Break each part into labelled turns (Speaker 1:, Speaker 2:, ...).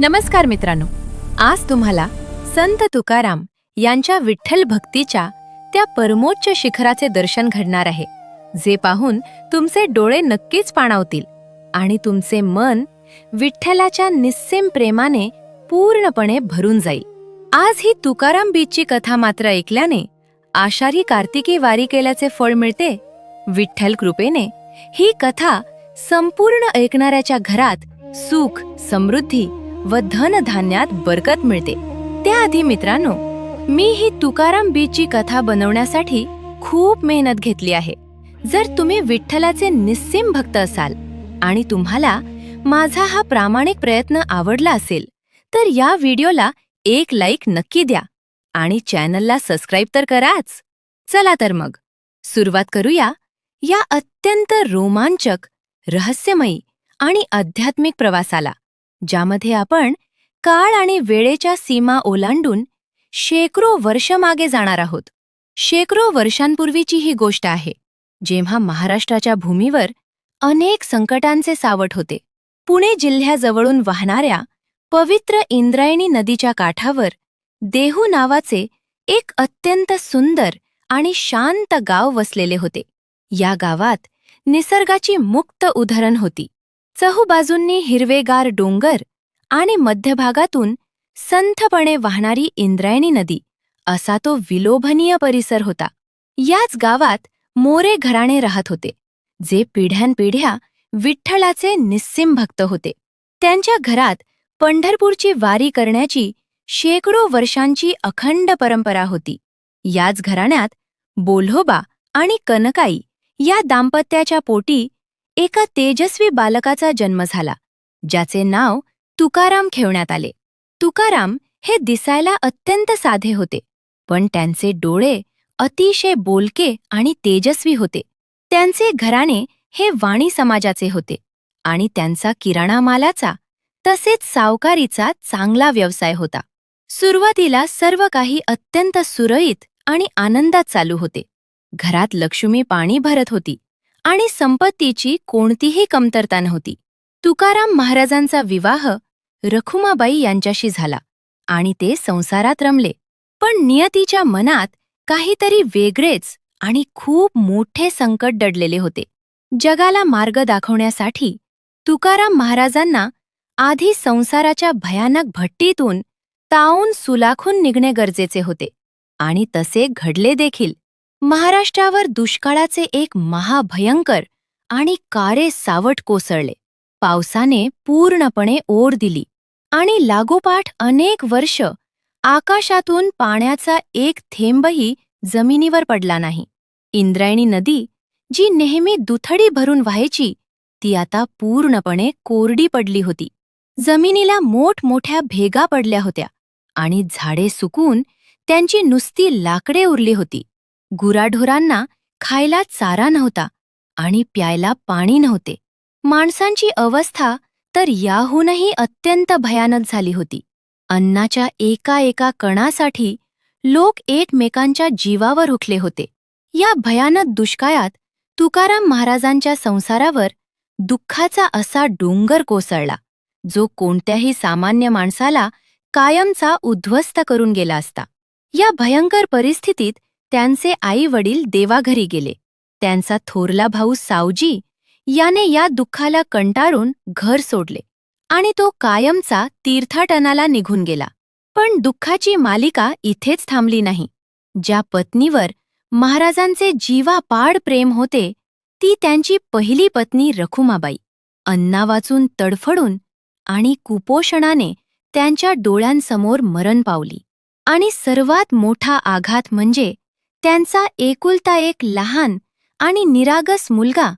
Speaker 1: नमस्कार मित्रांनो, आज तुम्हाला संत तुकाराम यांच्या विठ्ठल भक्तीच्या त्या परमोच्च शिखराचे दर्शन घडणार आहे, जे पाहून तुमचे डोळे नक्कीच पाणावतील आणि तुमचे मन विठ्ठलाच्या निस्सीम प्रेमाने पूर्णपणे भरून जाईल. आज ही तुकाराम बीचची कथा मात्र ऐकल्याने आषाढी कार्तिकी वारी केल्याचे फळ मिळते. विठ्ठल कृपेने ही कथा संपूर्ण ऐकणाऱ्याच्या घरात सुख, समृद्धी व धनधान्यात बरकत मिळते. त्याआधी मित्रांनो, मी ही तुकाराम बीचची कथा बनवण्यासाठी खूप मेहनत घेतली आहे. जर तुम्ही विठ्ठलाचे निस्सीम भक्त असाल आणि तुम्हाला माझा हा प्रामाणिक प्रयत्न आवडला असेल, तर या व्हिडिओला एक लाईक नक्की द्या आणि चॅनलला सबस्क्राईब तर कराच. चला तर मग सुरुवात करूया या अत्यंत रोमांचक, रहस्यमयी आणि आध्यात्मिक प्रवासाला, ज्यामध्ये आपण काळ आणि वेळेच्या सीमा ओलांडून शेकडो वर्ष मागे जाणार आहोत. शेकडो वर्षांपूर्वीची ही गोष्ट आहे, जेव्हा महाराष्ट्राच्या भूमीवर अनेक संकटांचे सावट होते. पुणे जिल्ह्याजवळून वाहणाऱ्या पवित्र इंद्रायणी नदीच्या काठावर देहू नावाचे एक अत्यंत सुंदर आणि शांत गाव वसलेले होते. या गावात निसर्गाची मुक्त उधरण होती. चहूबाजूंनी हिरवेगार डोंगर आणि मध्यभागातून संथपणे वाहणारी इंद्रायणी नदी, असा तो विलोभनीय परिसर होता. याच गावात मोरे घराणे राहत होते, जे पिढ्यानपिढ्या विठ्ठलाचे निस्सीम भक्त होते. त्यांच्या घरात पंढरपूरची वारी करण्याची शेकडो वर्षांची अखंड परंपरा होती. याच घराण्यात बोल्होबा आणि कनकाई या दाम्पत्याच्या पोटी एका तेजस्वी बालकाचा जन्म झाला, ज्याचे नाव तुकाराम ठेवण्यात आले. तुकाराम हे दिसायला अत्यंत साधे होते, पण त्यांचे डोळे अतिशय बोलके आणि तेजस्वी होते. त्यांचे घराणे हे वाणी समाजाचे होते आणि त्यांचा किराणा मालाचा तसेच सावकारीचा चांगला व्यवसाय होता. सुरुवातीला सर्व काही अत्यंत सुरळीत आणि आनंदात चालू होते. घरात लक्ष्मी पाणी भरत होती आणि संपत्तीची कोणतीही कमतरता नव्हती. तुकाराम महाराजांचा विवाह रखुमाबाई यांच्याशी झाला आणि ते संसारात रमले. पण नियतीच्या मनात काहीतरी वेगळेच आणि खूप मोठे संकट दडलेले होते. जगाला मार्ग दाखवण्यासाठी तुकाराम महाराजांना आधी संसाराच्या भयानक भट्टीतून तावून सुलाखून निघणे गरजेचे होते, आणि तसे घडले देखील. महाराष्ट्रावर दुष्काळाचे एक महाभयंकर आणि कारे सावट कोसळले. पावसाने पूर्णपणे ओढ दिली आणि लागोपाठ अनेक वर्ष आकाशातून पाण्याचा एक थेंबही जमिनीवर पडला नाही. इंद्रायणी नदी, जी नेहमी दुथडी भरून व्हायची, ती आता पूर्णपणे कोरडी पडली होती. जमिनीला मोठमोठ्या भेगा पडल्या होत्या आणि झाडे सुकून त्यांची नुसती लाकडे उरली होती. गुराढोरांना खायला चारा नव्हता आणि प्यायला पाणी नव्हते. माणसांची अवस्था तर याहूनही अत्यंत भयानक झाली होती. अन्नाच्या एका कणासाठी लोक एकमेकांच्या जीवावर उठले होते. या भयानक दुष्काळात तुकाराम महाराजांच्या संसारावर दुःखाचा असा डोंगर कोसळला, जो कोणत्याही सामान्य माणसाला कायमचा उद्ध्वस्त करून गेला असता. या भयंकर परिस्थितीत त्यांचे आई-वडील देवाघरी गेले. त्यांचा थोरला भाऊ सावजी याने या दुःखाला कंटाळून घर सोडले आणि तो कायमचा तीर्थाटनाला निघून गेला. पण दुःखाची मालिका इथेच थांबली नाही. ज्या पत्नीवर महाराजांचे जीवापाड प्रेम होते, ती त्यांची पहिली पत्नी रखुमाबाई. अन्नावाचून तडफडून आणि कुपोषणाने त्यांच्या डोळ्यांसमोर मरण पावली. आणि सर्वात मोठा आघात म्हणजे त्यांचा एकुलता एक लहान आणि निरागस मुलगा,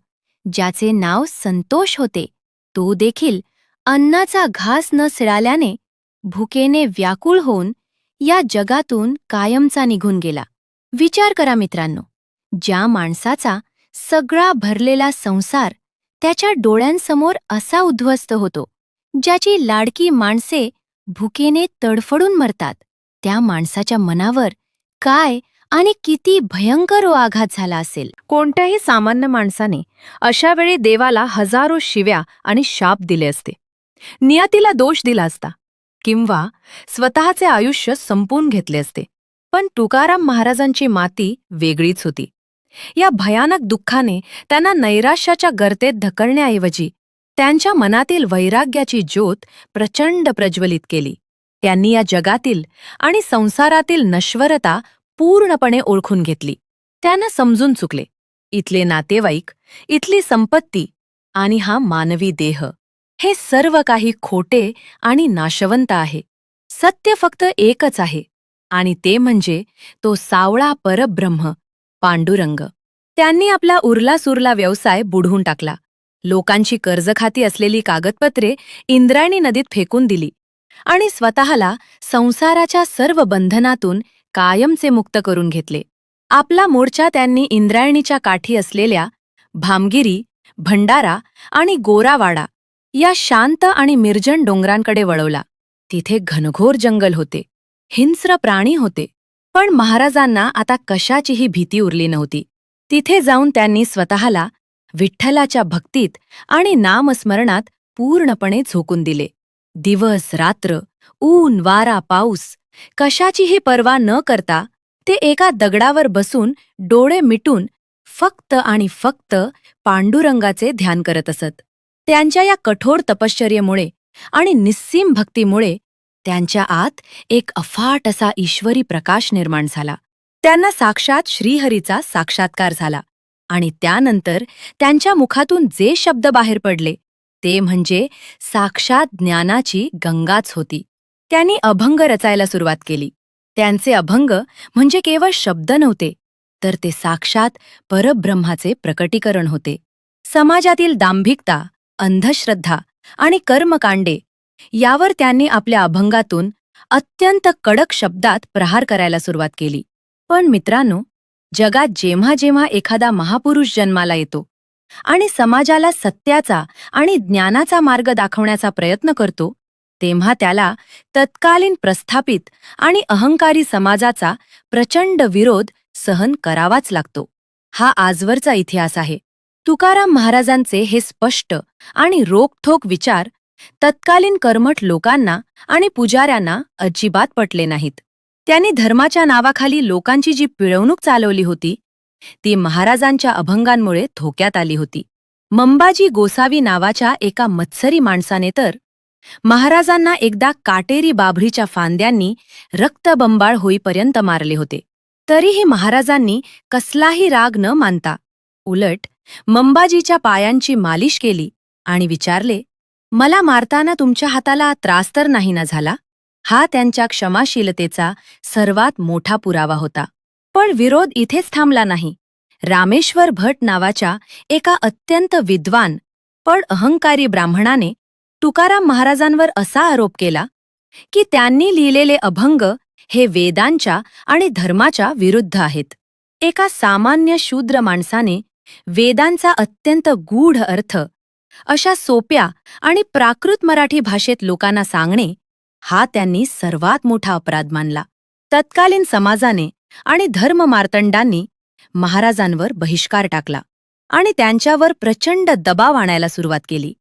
Speaker 1: ज्याचे नाव संतोष होते, तो देखील अन्नाचा घास न सिळाल्याने भुकेने व्याकुळ होऊन या जगातून कायमचा निघून गेला. विचार करा मित्रांनो, ज्या माणसाचा सगळा भरलेला संसार त्याच्या डोळ्यांसमोर असा उद्ध्वस्त होतो, ज्याची लाडकी माणसे भुकेने तडफडून मरतात, त्या माणसाच्या मनावर काय आणि किती भयंकर आघात झाला असेल. कोणत्याही सामान्य माणसाने अशा वेळी देवाला हजारो शिव्या आणि शाप दिले असते. नियतीला दोष दिला असता किंवा स्वतःचे आयुष्य संपवून घेतले असते. पण तुकाराम महाराजांची माती वेगळीच होती. या भयानक दुःखाने त्यांना नैराश्याच्या गर्तेत ढकलण्याऐवजी त्यांच्या मनातील वैराग्याची ज्योत प्रचंड प्रज्वलित केली. त्यांनी या जगातील आणि संसारातील नश्वरता पूर्णपणे ओळखून घेतली. त्यांना समजून चुकले, इथले नातेवाईक, इथली संपत्ती आणि हा मानवी देह हे सर्व काही खोटे आणि नाशवंत आहे. सत्य फक्त एकच आहे, आणि ते म्हणजे तो सावळा परब्रह्म पांडुरंग. त्यांनी आपला उरलासुरला व्यवसाय बुडवून टाकला. लोकांची कर्जखाती असलेली कागदपत्रे इंद्रायणी नदीत फेकून दिली आणि स्वतःला संसाराच्या सर्व बंधनातून कायमचे मुक्त करून घेतले. आपला मोर्चा त्यांनी इंद्रायणीच्या काठी असलेल्या भामगिरी, भंडारा आणि गोरावाडा या शांत आणि निर्जन डोंगरांकडे वळवला. तिथे घनघोर जंगल होते, हिंस्र प्राणी होते, पण महाराजांना आता कशाचीही भीती उरली नव्हती. तिथे जाऊन त्यांनी स्वतःला विठ्ठलाच्या भक्तीत आणि नामस्मरणात पूर्णपणे झोकून दिले. दिवस रात्र, ऊन वारा पाऊस कशाचीही पर्वा न करता ते एका दगडावर बसून डोळे मिटून फक्त आणि फक्त पांडुरंगाचे ध्यान करत असत. त्यांच्या या कठोर तपश्चर्येमुळे आणि निस्सीम भक्तीमुळे त्यांच्या आत एक अफाट असा ईश्वरी प्रकाश निर्माण झाला. त्यांना साक्षात श्रीहरीचा साक्षात्कार झाला आणि त्यानंतर त्यांच्या मुखातून जे शब्द बाहेर पडले ते म्हणजे साक्षात ज्ञानाची गंगाच होती. त्यांनी अभंग रचायला सुरुवात केली. त्यांचे अभंग म्हणजे केवळ शब्द नव्हते, तर ते साक्षात परब्रह्माचे प्रकटीकरण होते. समाजातील दांभिकता, अंधश्रद्धा आणि कर्मकांडे यावर त्यांनी आपल्या अभंगातून अत्यंत कडक शब्दात प्रहार करायला सुरुवात केली. पण मित्रांनो, जगात जेव्हा जेव्हा एखादा महापुरुष जन्माला येतो आणि समाजाला सत्याचा आणि ज्ञानाचा मार्ग दाखवण्याचा प्रयत्न करतो, तेव्हा त्याला तत्कालीन प्रस्थापित आणि अहंकारी समाजाचा प्रचंड विरोध सहन करावाच लागतो. हा आजवरचा इतिहास आहे. तुकाराम महाराजांचे हे स्पष्ट आणि रोखठोक विचार तत्कालीन कर्मठ लोकांना आणि पुजाऱ्यांना अजिबात पटले नाहीत. त्यांनी धर्माच्या नावाखाली लोकांची जी पिळवणूक चालवली होती ती महाराजांच्या अभंगांमुळे धोक्यात आली होती. मंबाजी गोसावी नावाच्या एका मत्सरी माणसाने तर महाराजांना एकदा काटेरी बाभळीच्या फांद्यांनी रक्तबंबाळ होईपर्यंत मारले होते. तरीही महाराजांनी कसलाही राग न मानता उलट मंबाजीच्या पायांची मालिश केली आणि विचारले, मला मारताना तुमच्या हाताला त्रास तर नाही ना झाला? हा त्यांच्या क्षमाशीलतेचा सर्वात मोठा पुरावा होता. पण विरोध इथेच थांबला नाही. रामेश्वर भट नावाच्या एका अत्यंत विद्वान पण अहंकारी ब्राह्मणाने तुकाराम महाराजांवर असा आरोप केला की त्यांनी लिहिलेले अभंग हे वेदांच्या आणि धर्माच्या विरुद्ध आहेत. एका सामान्य शूद्र माणसाने वेदांचा अत्यंत गूढ अर्थ अशा सोप्या आणि प्राकृत मराठी भाषेत लोकांना सांगणे हा त्यांनी सर्वात मोठा अपराध मानला. तत्कालीन समाजाने आणि धर्ममार्तंडांनी महाराजांवर बहिष्कार टाकला आणि त्यांच्यावर प्रचंड दबाव आणायला सुरुवात केली.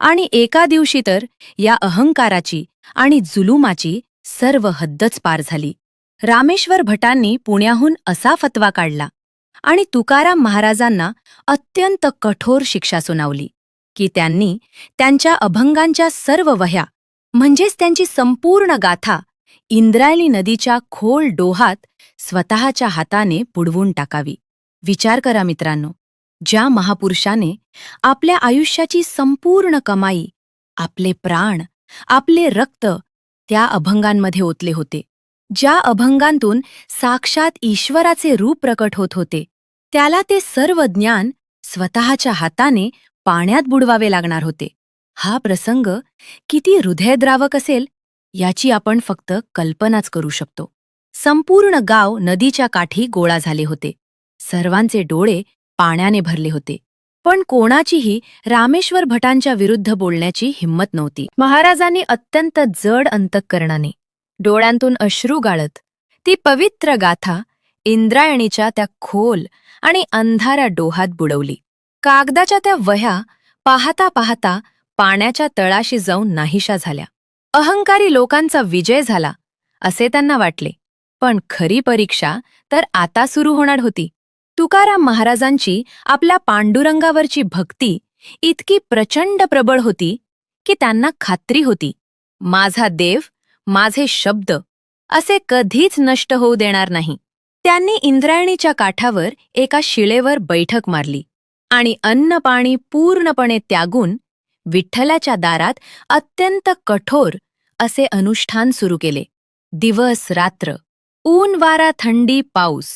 Speaker 1: आणि एका दिवशी तर या अहंकाराची आणि जुलुमाची सर्व हद्दच पार झाली. रामेश्वर भटांनी पुण्याहून असा फतवा काढला आणि तुकाराम महाराजांना अत्यंत कठोर शिक्षा सुनावली की त्यांनी त्यांच्या अभंगांच्या सर्व वह्या म्हणजेच त्यांची संपूर्ण गाथा इंद्रायणी नदीच्या खोल डोहात स्वतःच्या हाताने बुडवून टाकावी. विचार करा मित्रांनो, ज्या महापुरुषाने आपल्या आयुष्याची संपूर्ण कमाई, आपले प्राण, आपले रक्त त्या अभंगांमध्ये ओतले होते, ज्या अभंगांतून साक्षात ईश्वराचे रूप प्रकट होत होते, त्याला ते सर्व ज्ञान स्वतःच्या हाताने पाण्यात बुडवावे लागणार होते. हा प्रसंग किती हृदयद्रावक असेल याची आपण फक्त कल्पनाच करू शकतो. संपूर्ण गाव नदीच्या काठी गोळा झाले होते. सर्वांचे डोळे पाण्याने भरले होते. पण कोणाचीही रामेश्वर भटांच्या विरुद्ध बोलण्याची हिंमत नव्हती. महाराजांनी अत्यंत जड अंतःकरणाने, डोळ्यांतून अश्रू गाळत ती पवित्र गाथा इंद्रायणीच्या त्या खोल आणि अंधाऱ्या डोहात बुडवली. कागदाच्या त्या वह्या पाहता पाहता पाण्याच्या तळाशी जाऊन नाहीशा झाल्या. अहंकारी लोकांचा विजय झाला असे त्यांना वाटले. पण खरी परीक्षा तर आता सुरू होणार होती. तुकाराम महाराजांची आपल्या पांडुरंगावरची भक्ती इतकी प्रचंड प्रबळ होती की त्यांना खात्री होती, माझा देव, माझे शब्द असे कधीच नष्ट होऊ देणार नाही. त्यांनी इंद्रायणीच्या काठावर एका शिळेवर बैठक मारली आणि अन्न पाणी पूर्णपणे त्यागून विठ्ठलाच्या दारात अत्यंत कठोर असे अनुष्ठान सुरू केले. दिवस रात्र, ऊन वारा थंडी पाऊस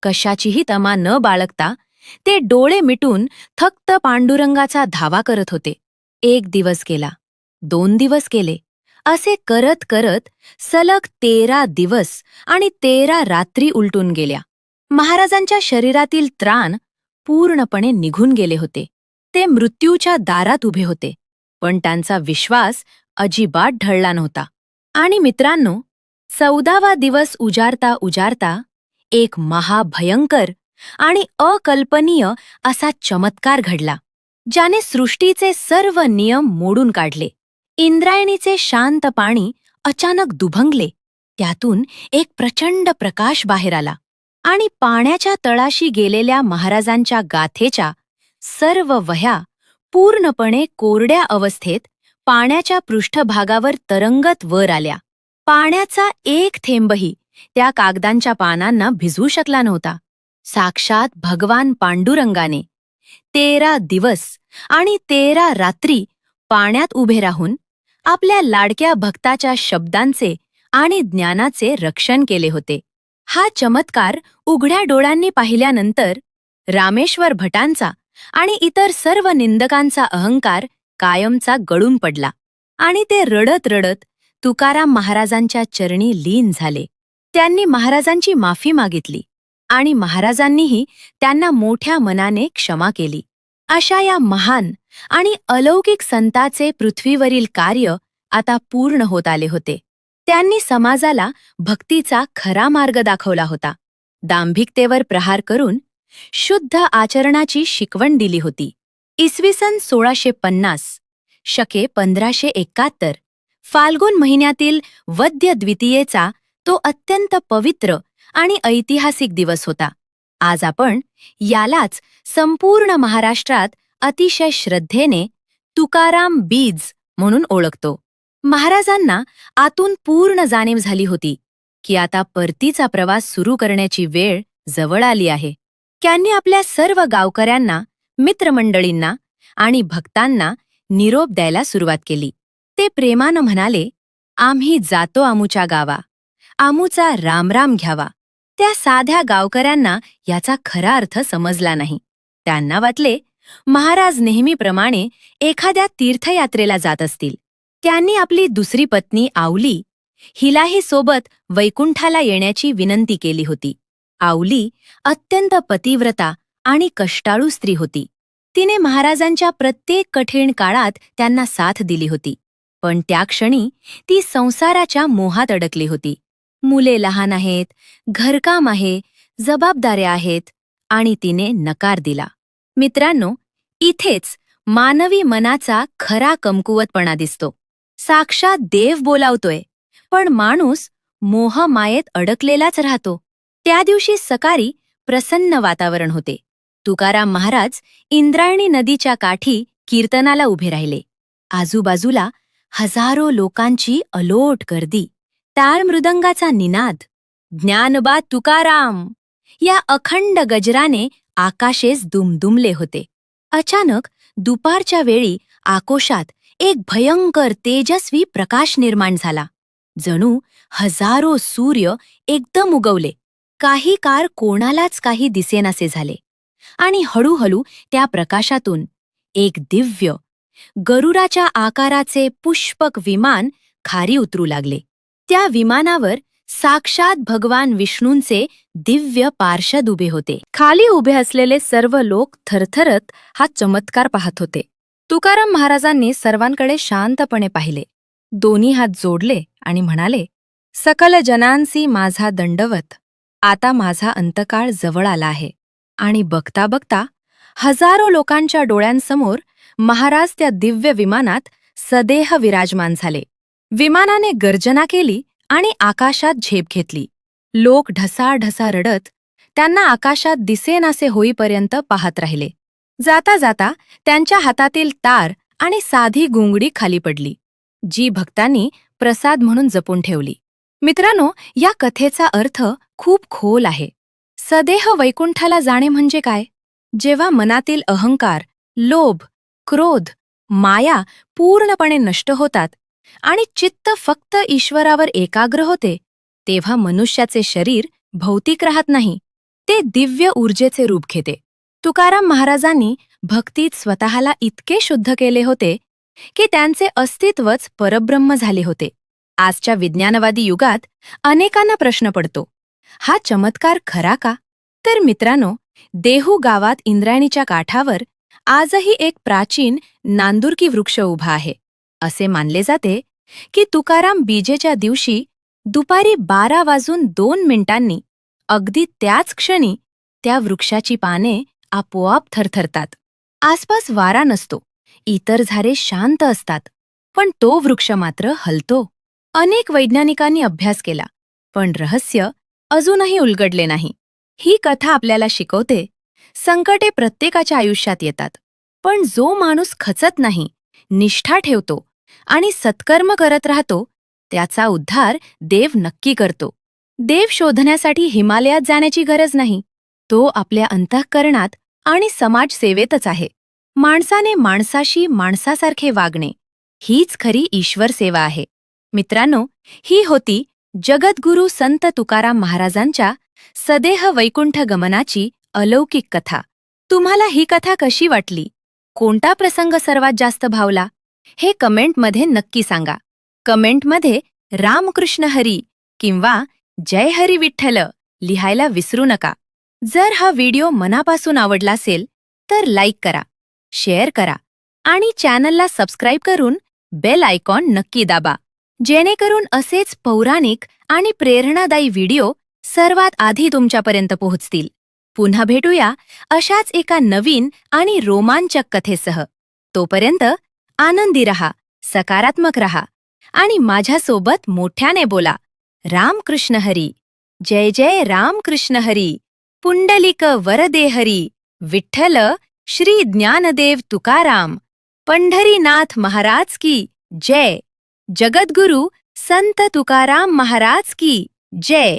Speaker 1: कशाचीही तमा न बाळगता ते डोळे मिटून थक्क पांडुरंगाचा धावा करत होते. 1 दिवस गेला, 2 दिवस गेले, असे करत करत सलग 13 दिवस आणि 13 रात्री उलटून गेल्या. महाराजांच्या शरीरातील त्राण पूर्णपणे निघून गेले होते. ते मृत्यूच्या दारात उभे होते, पण त्यांचा विश्वास अजिबात ढळला नव्हता. आणि मित्रांनो, 14वा दिवस उजारता उजारता एक महाभयंकर आणि अकल्पनीय असा चमत्कार घडला, ज्याने सृष्टीचे सर्व नियम मोडून काढले. इंद्रायणीचे शांत पाणी अचानक दुभंगले. त्यातून एक प्रचंड प्रकाश बाहेर आला आणि पाण्याच्या तळाशी गेलेल्या महाराजांच्या गाथेच्या सर्व वह्या पूर्णपणे कोरड्या अवस्थेत पाण्याच्या पृष्ठभागावर तरंगत वर आल्या. पाण्याचा एक थेंबही त्या कागदांच्या पानांना भिजवू शकला नव्हता. साक्षात भगवान पांडुरंगाने 13 दिवस आणि 13 रात्री पाण्यात उभे राहून आपल्या लाडक्या भक्ताच्या शब्दांचे आणि ज्ञानाचे रक्षण केले होते. हा चमत्कार उघड्या डोळ्यांनी पाहिल्यानंतर रामेश्वर भटांचा आणि इतर सर्व निंदकांचा अहंकार कायमचा गळून पडला आणि ते रडत रडत तुकाराम महाराजांच्या चरणी लीन झाले. त्यांनी महाराजांची माफी मागितली आणि महाराजांनीही त्यांना मोठ्या मनाने क्षमा केली. अशा या महान आणि अलौकिक संताचे पृथ्वीवरील कार्य आता पूर्ण होत आले होते. त्यांनी समाजाला भक्तीचा खरा मार्ग दाखवला होता. दांभिकतेवर प्रहार करून शुद्ध आचरणाची शिकवण दिली होती. इसवी सन 1650 शके 1571 फाल्गुन महिन्यातील वद्य द्वितीयेचा तो अत्यंत पवित्र आणि ऐतिहासिक दिवस होता. आज आपण यालाच संपूर्ण महाराष्ट्रात अतिशय श्रद्धेने तुकाराम बीज म्हणून ओळखतो. महाराजांना आतून पूर्ण जाणीव झाली होती की आता परतीचा प्रवास सुरू करण्याची वेळ जवळ आली आहे. त्यांनी आपल्या सर्व गावकऱ्यांना, मित्रमंडळींना आणि भक्तांना निरोप द्यायला सुरुवात केली. ते प्रेमानं म्हणाले, आम्ही जातो आमुच्या गावा, आमुचा रामराम घ्यावा. त्या साध्या गावकऱ्यांना याचा खरा अर्थ समजला नाही. त्यांना वाटले महाराज नेहमीप्रमाणे एखाद्या तीर्थयात्रेला जात असतील. त्यांनी आपली दुसरी पत्नी आवली हिलाही सोबत वैकुंठाला येण्याची विनंती केली होती. आवली अत्यंत पतिव्रता आणि कष्टाळू स्त्री होती. तिने महाराजांच्या प्रत्येक कठीण काळात त्यांना साथ दिली होती. पण त्या क्षणी ती संसाराच्या मोहात अडकली होती. मुले लहान आहेत, घरकाम आहे, जबाबदाऱ्या आहेत आणि तिने नकार दिला. मित्रांनो, इथेच मानवी मनाचा खरा कमकुवतपणा दिसतो. साक्षात देव बोलावतोय, पण माणूस मोहमायेत अडकलेलाच राहतो. त्या दिवशी सकाळी प्रसन्न वातावरण होते. तुकाराम महाराज इंद्रायणी नदीच्या काठी कीर्तनाला उभे राहिले. आजूबाजूला हजारो लोकांची अलोट गर्दी. टाळ मृदंगाचा निनाद, ज्ञानबा तुकाराम या अखंड गजराने आकाशेस दुमदुमले होते. अचानक दुपारच्या वेळी आकाशात एक भयंकर तेजस्वी प्रकाश निर्माण झाला. जणू हजारो सूर्य एकदम उगवले. काही काळ कोणालाच काही दिसेनासे झाले आणि हळूहळू त्या प्रकाशातून एक दिव्य गरुडाच्या आकाराचे पुष्पक विमान खाली उतरू लागले. त्या विमानावर साक्षात भगवान विष्णूंचे दिव्य पार्षद उभे होते. खाली उभे असलेले सर्व लोक थरथरत हा चमत्कार पाहत होते. तुकाराम महाराजांनी सर्वांकडे शांतपणे पाहिले, दोन्ही हात जोडले आणि म्हणाले, सकल जनांसी माझा दंडवत. आता माझा अंतकाळ जवळ आला आहे. आणि बघता बघता हजारो लोकांच्या डोळ्यांसमोर महाराज त्या दिव्य विमानात सदेह विराजमान झाले. विमानाने गर्जना केली आणि आकाशात झेप घेतली. लोक ढसाढसा रडत त्यांना आकाशात दिसेनासे होईपर्यंत पाहत राहिले. जाता जाता त्यांच्या हातातील तार आणि साधी गुंगडी खाली पडली, जी भक्तांनी प्रसाद म्हणून जपून ठेवली. मित्रांनो, या कथेचा अर्थ खूप खोल आहे. सदेह वैकुंठाला जाणे म्हणजे काय? जेव्हा मनातील अहंकार, लोभ, क्रोध, माया पूर्णपणे नष्ट होतात आणि चित्त फक्त ईश्वरावर एकाग्र होते, तेव्हा मनुष्याचे शरीर भौतिक राहत नाही, ते दिव्य ऊर्जेचे रूप घेते. तुकाराम महाराजांनी भक्तीत स्वतःला इतके शुद्ध केले होते की त्यांचे अस्तित्वच परब्रह्म झाले होते. आजच्या विज्ञानवादी युगात अनेकांना प्रश्न पडतो, हा चमत्कार खरा का? तर मित्रांनो, देहू गावात इंद्रायणीच्या काठावर आजही एक प्राचीन नांदुरकी वृक्ष उभा आहे. असे मानले जाते की तुकाराम बीजेच्या दिवशी दुपारी 12:02 अगदी त्याच क्षणी त्या वृक्षाची पाने आपोआप थरथरतात. आसपास वारा नसतो, इतर झाडे शांत असतात, पण तो वृक्ष मात्र हलतो. अनेक वैज्ञानिकांनी अभ्यास केला, पण रहस्य अजूनही उलगडले नाही. ही कथा आपल्याला शिकवते, संकटे प्रत्येकाच्या आयुष्यात येतात, पण जो माणूस खचत नाही, निष्ठा ठेवतो आणि सत्कर्म करत राहतो, त्याचा उद्धार देव नक्की करतो. देव शोधण्यासाठी हिमालयात जाण्याची गरज नाही, तो आपल्या अंतःकरणात आणि समाजसेवेतच आहे. माणसाने माणसाशी माणसासारखे वागणे, हीच खरी ईश्वर सेवा आहे. मित्रांनो, ही होती जगद्गुरू संत तुकाराम महाराजांच्या सदेह वैकुंठ गमनाची अलौकिक कथा. तुम्हाला ही कथा कशी वाटली? कोणता प्रसंग सर्वात जास्त भावला? हे कमेंटमध्ये नक्की सांगा. कमेंटमध्ये रामकृष्ण हरी किंवा जय हरी विठ्ठल लिहायला विसरू नका. जर हा व्हिडिओ मनापासून आवडला असेल तर लाईक करा, शेअर करा आणि चॅनलला सबस्क्राईब करून बेल आयकॉन नक्की दाबा, जेणेकरून असेच पौराणिक आणि प्रेरणादायी व्हिडिओ सर्वात आधी तुमच्यापर्यंत पोहोचतील. पुन्हा भेटूया अशाच एका नवीन आणि रोमांचक कथेसह. तोपर्यंत आनंदी रहा, सकारात्मक रहा आणि माझ्यासोबत मोठ्याने बोला, रामकृष्ण हरी. जय जय रामकृष्ण हरी. पुंडलिक वरदे हरी. विठ्ठल श्री ज्ञानदेव तुकाराम. पंढरीनाथ महाराज की जय. जगद्गुरु संत तुकाराम महाराज की जय.